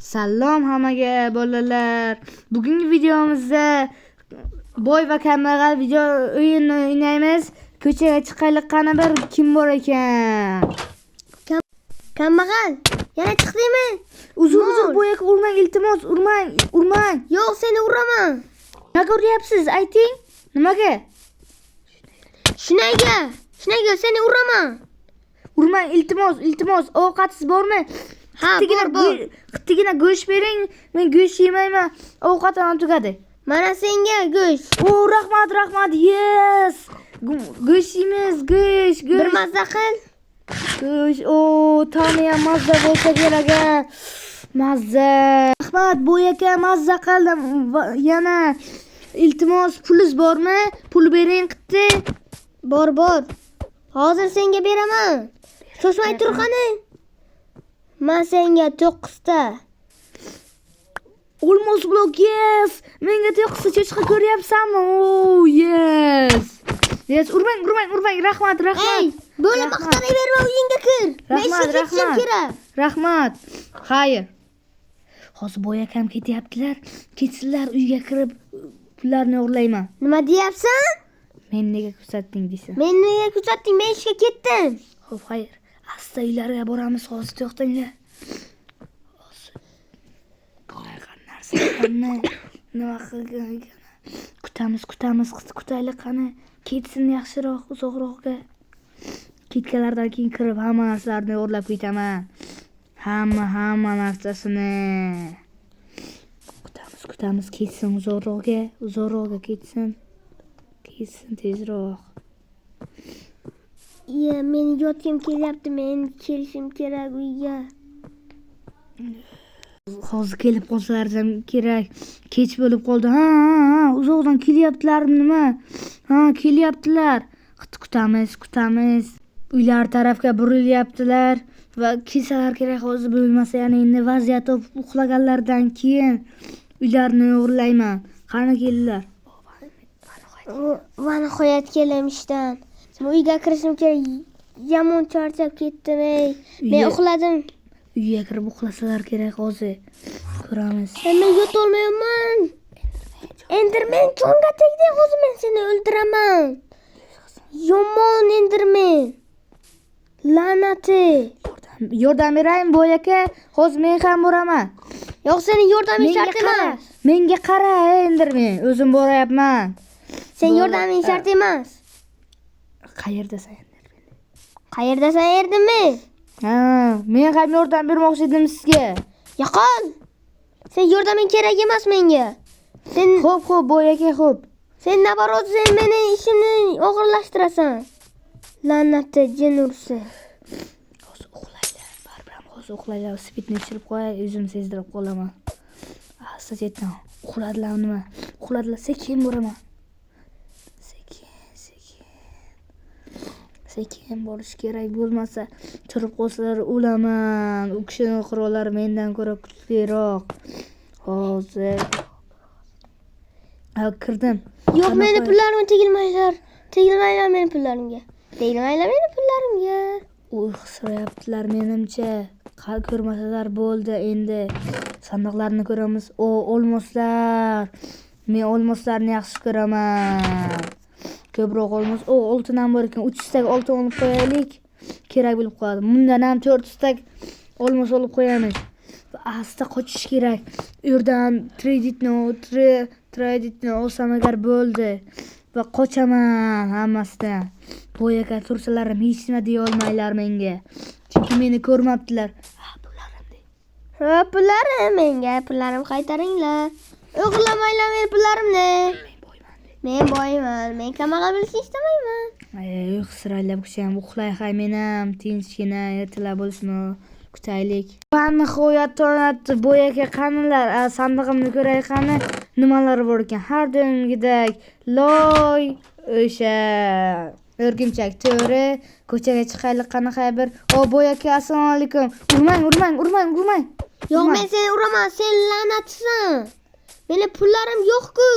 Salom hammaga bolalar. Bugungi videomizda boy va kambag'al video o'yinini o'ynaymiz. Ko'chaga chiqaylik, qani bir kim bor ekan? Kambag'al, yana chiqdingmi? Uzun bo'yaka urmang, iltimos, urmang. Yo'q, seni uraman. Nimaga uryapsiz? Ayting. Nimaga? Shunaga seni uraman. Urmang, iltimos. Ovqatingiz bormi? Ha, bor. Qittigina go'sht bering. Men go'sht yemayman. Ovqatim tugadi. Mana senga go'sht. O, rahmat. Yes. Go'sht yeymiz, go'sht. Bir mazza qil. Go'sht. O, tani ham mazza bo'lsa kerak. Mazza. Rahmat, bo'yaka mazza qildim. Yana iltimos, pulingiz bormi? Pul bering qitti. Bor. Hozir senga beraman. Shoshmay tur qani. Men senga 9 ta. Olmos blok, yes. Menga 9 ta cho'chqa ko'ryapsanmi? Oh, yes. Yes, urmang. Rahmat. Ey, bo'lib maqtanaverma, uyingga kir. Men ishga ketishim kerak. Rahmat. Xayr. Hozir bo'yakam ketyaptilar. Ketsinlar, uyga kirib pullarni o'g'irlayman. Nima deyapsan? Men nega ko'rsatding deysan? Men nega ko'rsatding? Men ishga ketdim. Xo'p, xayr. Asta uylarga boramiz, hozir to'xtanglar. Hozir qanaqa narsalarni nima qilgan? Kutamiz, kutaylik qani. Ketsin yaxshiroq, uzoqroqqa. Ketganlardan keyin kirib hamma narsalarni o'rlab ketaman. Hamma narsasini. Kutamiz, ketsin uzoqroqqa ketsin. Ketsin tezroq. Men yotgim kelyapti. Men kelishim kerak uyga. Hozir kelib qolsalar ham kerak. Kech bo'lib qoldi. Ha, uzoqdan kelyaptilarmi nima? Ha, kelyaptilar. Kutamiz. Uylar tarafga burilyaptilar va kelsalar kerak. Hozir bo'lmasa, yana endi vaziyat uxlaganlardan keyin uylarni o'g'irlayman. Qani kelinglar. Mana nihoyat keldim ishdan. Uyga kirishim kerak. Yomon charchab ketdim. Men uxladim. Uyga kirib uxlasalar kerak hozir. Ko'ramiz. Men yotolmayman. Enderman jonga tegdi. Hozir men seni o'ldiraman. Yomon Enderman. La'nati. Yordam beraymi bo'yaka? Hozir men ham boraman. Yo'q, seni yordaming shart emas. Menga qara, Enderman. O'zim boryapman. Sen yordaming shart emas. Qayerdasan? Erdimmi? Ha, men ham yordam bermoqchi edim sizga. Yo'qol. Sen yordaming kerak emas menga. Sen Xo'p, bo'yaka, xo'p. Sen nabarot, sen meni ishimni o'g'irlashtirasan. La'natli jin ursa. Hozir uxlaylar, baribir uxlaylar. Spitni ichirib qo'yay, o'zim sezdirib qolaman. Asta-sekin uxladilar nima? Uxladilar, sekin boraman. Sekin borish kerak, bo'lmasa turib qolsalar o'laman. U kishining qurollar mendan ko'ra kuchliroq. Hozir kirdim. Yo'q, meni pullarimga tegilmaylar. Tegilmaylar meni pullarimga. Xisrayaptilar menimcha. Ko'rmasalar bo'ldi endi. Sandiqlarni ko'ramiz. Olmoslar. Men olmoslarni yaxshi ko'raman. Ko'proq olmos. Oltin ham bor ekan. 300 ta oltin olib qo'yaylik. Kerak bo'lib qoladi. Bundan ham 400 ta olmos olib qo'yamiz. Asta qochish kerak. U yerdan kreditni olsam agar bo'ldi. Va qochaman hammasidan. Bo'yaka tursalar ham hech nima deya olmaylar menga. Chunki meni ko'rmabdilar. Pullarim qaytaringlar. O'g'irlamanglar meni pullarimni. Men boyman. Men kambag'al bo'lishni istamayman. Xisraylab kuchayam uxlay men ham tinchgina ertalab bo'lishini kutaylik. Nihoyat tonatdi bo'yaka qanilar. Sandig'imni ko'ray qani. Nimalar bor ekan? Har doimgidek loy, o'sha o'rgimchak to'ri, ko'chaga chiqaylik qanaqa bir. Bo'yaka, assalomu alaykum. Urmang. Yo'q, men seni uraman. Sen la'natsan. Meni pullarim yo'q-ku.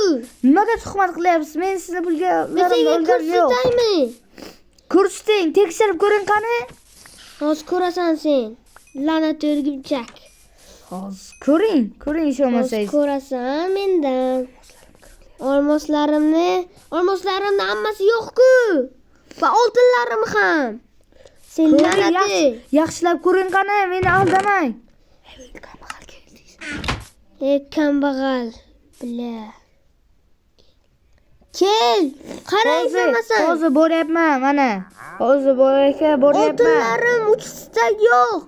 Nimaga tuhmat qilyapsiz? Men sizni pulga ko'rsataymi? Ko'rsating, tekshirib ko'ring qani. Hozir ko'rasan sen. La'nat o'rgimchak. Hozir ko'ring ish olmasangiz. Ko'rasan mendan. Olmoslarimni hammasi yo'q-ku. Va oltinlarim ham. Sen la'nati. Yaxshilab ko'ring qani, meni aldamang. Kambag'al keldingiz. Kambag'al. Bila. Kel, qarang samasan. Hozir boryapman, mana. Hozir boryapman. Oltinlarim 3 stak yo'q.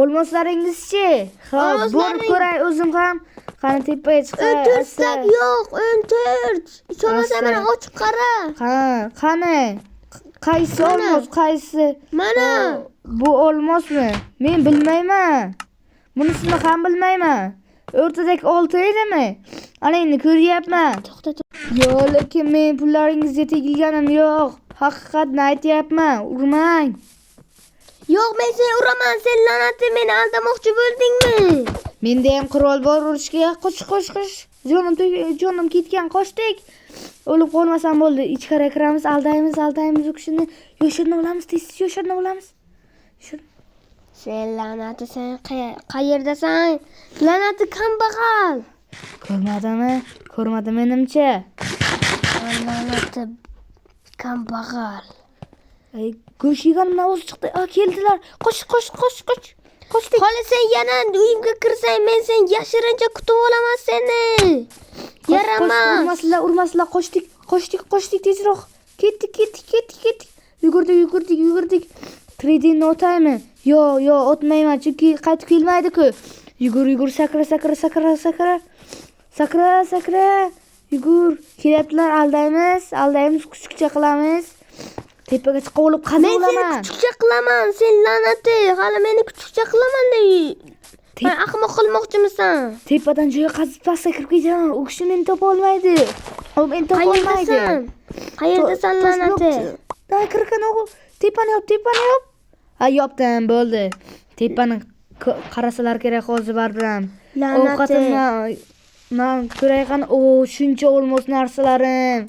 Olmoslaringiz-chi? Ha, borib ko'ray o'zim ham. Qani tepaga chiqay. 14 stak yo'q, 14. Ishonmasang mana ochib qara. Qani? Qaysi olmos, qaysi? Mana. Bu olmosmi? Men bilmayman. Bunisini ham bilmayman. O'rtadagi oltin edimi? Ana endi ko'ryapman. To'xta. Yo'q, lekin men pullaringizga tegilganim yo'q. Haqiqatni aytyapman. Urmang. Yo'q, men seni uraman. Sen la'nati meni aldamoqchi bo'ldingmi? Menda ham qurol bor urishga. Qoch. Jonim ketgan, qochdik. O'lib qolmasam bo'ldi. Ichkari kiramiz, aldaymiz u kishini. Yosharni olamiz, tez yosharni olamiz. Sen la'nati, sen qayerdasan? La'nati kambag'al. Ko'rmadi menimcha. La'nati kambag'al. Go'sht yeganimdan o'zi chiqdi. Keldilar. Qoch. Qochdik. Hali sen yana uyimga kirsang, men sen yashirincha kutib olaman seni. Yaramas. Urmaslar. Qochdik tezroq. Ketdik. Yugurdik. Tradingni o'taymi? Yo'q, o'tmayman, chunki qaytib kelmaydi-ku. Yugur, sakra. Yugur. Kelyaptilar, aldaymiz, kuchukcha qilamiz. Tepaga chiqib olib qaza olaman. Men seni kuchukcha qilaman, sen la'nati. Hali meni kuchukcha qilaman deb. Men ahmoq qilmoqchimisan? Tepadan joyga qazib pastga kirib ketaman. U kishi meni topa olmaydi. U meni topa olmaydi. Qayerdasan la'nati? Kirkan o'g'il. Tepani yop. Ha, yopdim, bo'ldi. Tepani qarasalar kerak hozir barbiram. Ovqatimni men ko'rayqan. Shuncha olmos narsalarim.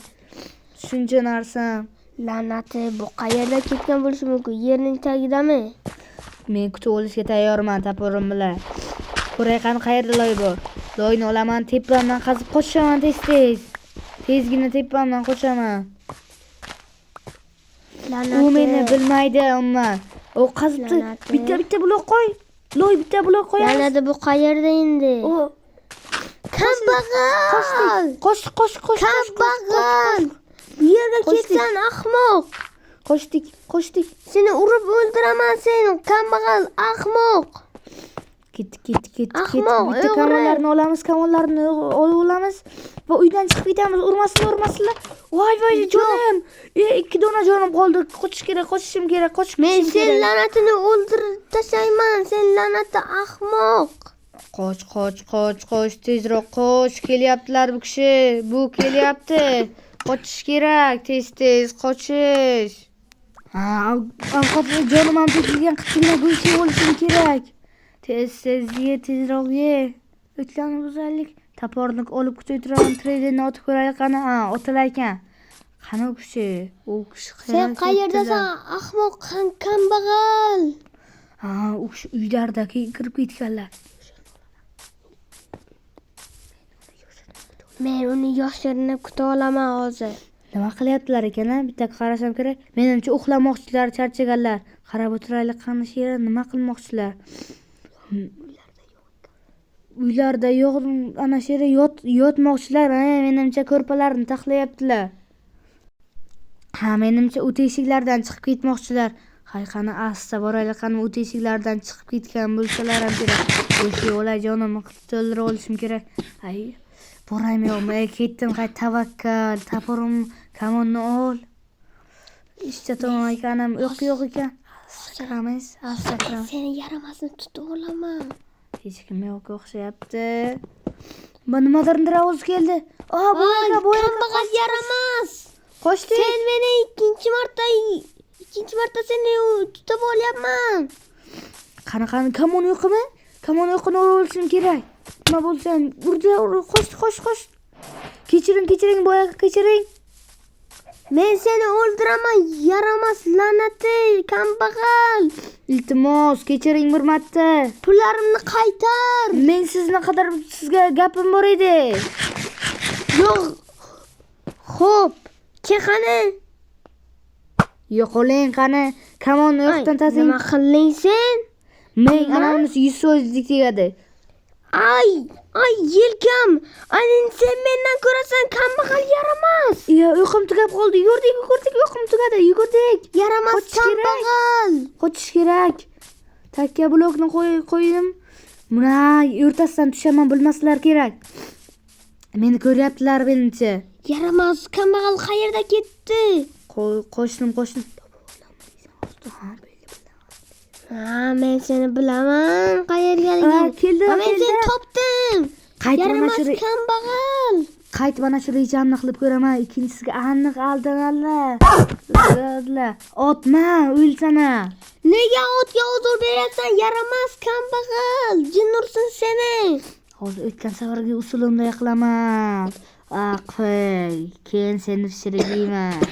Shuncha narsam. La'nati, bu qayerda ketgan bo'lishi mumkin? Yerning tagidami? Men kutib olishga tayyorman taporim bilan. Ko'rayqan qayerda loy bor. Loyni olaman, tepamdan qazib qochaman tez. Tezgina tepamdan qochaman. La'nati. U meni bilmaydi, umma. O qazibdi. Bitta blok qo'y. Loy bitta blok qo'yamiz. La'nati, bu qayerda endi? Kambag'al. Qoch. Kambag'al. Yerga ketsan ahmoq. Qochdik. Seni urib o'ldiraman, sen kambag'al ahmoq. Ketdik. Ahmoq, Bitta kamonlarni olamiz va uydan chiqib ketamiz. Urmasinlar. Voy, jonim. 2 dona jonim qoldi. Qochishim kerak. Men sen la'natini o'ldirib tashlayman. Sen la'nati ahmoq. Qoch, tezroq qoch. Kelyaptilar bu kishi. Bu kelyapti. Qochish kerak, tez qochish. Ovqatni jonim ham tegilgan kichkina go'sht olishim kerak. Tezroq ye. O'tlarni buzaylik. Taporni olib kutayotiraman, tradingni otib ko'raylik qani. Otilar ekan. Qani u kishi? Sen qayerdasan, ahmoq kambag'al? U kishi uylarda kirib ketganlar. Men uni yoshirinib kuta olaman hozir. Nima qilyaptilar ekan? Bitta qarasam kerak. Menimcha uxlamoqchilar, charchaganlar. Qarab o'tiraylik qani shera, nima qilmoqchilar? Uylarda yo'q, ana shera yotmoqchilar. Menimcha ko'rpalarni taxlayaptilar. Menimcha u teshiklardan chiqib ketmoqchilar. Qani asta boraylik qani u teshiklardan chiqib ketgan bo'lsalar ham kerak. O'sha yo'lay jonimni qutulib olishim kerak. Boraymi yo'qmi? Ketdim, tavakkal, taporim, kamonni ol. Ishcha tomon ekanim yo'q ekan. Kiramiz. Seni yaramasini tutib olaman. Hech kim yo'q o'xshayapti. Nimadir ovoz keldi. Kambag'al yaramas. Qochdik. Sen meni ikkinchi marta seni tutib olyapman. Qani kamon yo'qmi? Kamon yo'qni olishim kerak. Nima bo'lsa, qoch. Kechiring, kechiring. Men seni o'ldiraman, yaramas la'nati, kambag'al. Iltimos, kechiring bir marta. Pullarimni qaytar. Men sizni qidirib sizga gapim bor edi. Yo'q. Xo'p, qani? Yo'qoling qani. Kamonni yo'qdan tasing. Nima qilding sen? Men anavisi 100% tegadi. Ay, yelkam. Sen mendan ko'rasan kambag'al yaramas. Uyqum tugab qoldi. Yugurdik, uyqum tugadi. Yugurdik. Yaramas kambag'al. Qochish kerak. Takka blokni qo'ydim. Mana o'rtasidan tushaman, bilmaslar kerak. Meni ko'ryaptilar menimcha. Yaramas kambag'al qayerda ketdi? Qo'shnim. Men seni bilaman. Qayergaliging? Keldi. Men seni topdim. Yaramas kambag'al. Qayt mana shu rejamni qilib ko'raman. Ikkinchisiga aniq aldinala. Otma, o'lsana. Nega otga huzur berasan? Yaramas kambag'al. Jin ursin seni. Hozir o'tgan safargi usulimda qilaman. Aql, keyin seni pishirayman.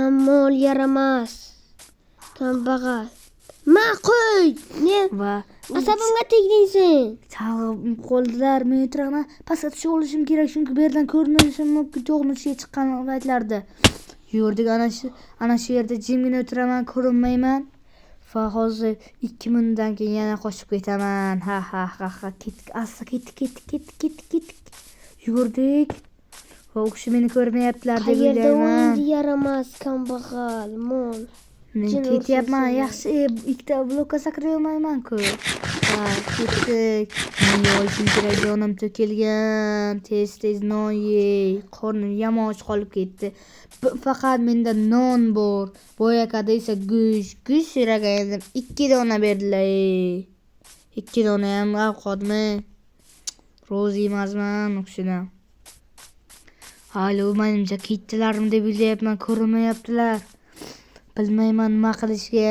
Ammo yaramas kambag'al. Ma'qul. Ne? Va asabimga tegding sen. Tag'im qo'ldilar, men o'tiraman. Pastga tushib olishim kerak, chunki bu yerdan ko'rinishim mumkin. To'g'nishga chiqqan paytlarda yurdik, ana shu yerda jimgina o'tiraman, ko'rinmayman. Va hozir 2 minutdan keyin yana qochib ketaman. Ha. Ketdik, asta ketdik. Yugurdik. Va u kishi meni ko'rmayaptilar deb o'ylayman. Qayerda yaramas kambag'al, mol. Men ketyapman, yaxshi, ikkita blokka sakray olmayman-ku. Ketdik. Men yeyishim kerak, jonim to'kilgan. Tez non yey. Qornim yamoq qolib ketdi. Faqat menda non bor. Boyakada esa go'sht so'ragan edim. 2 dona berdilar. 2 dona ham ovqatmi? Rozi emasman o'shadan. Hali menimcha ketdilarmi deb o'ylayapman, ko'rmayaptilar. Bilmayman nima qilishga.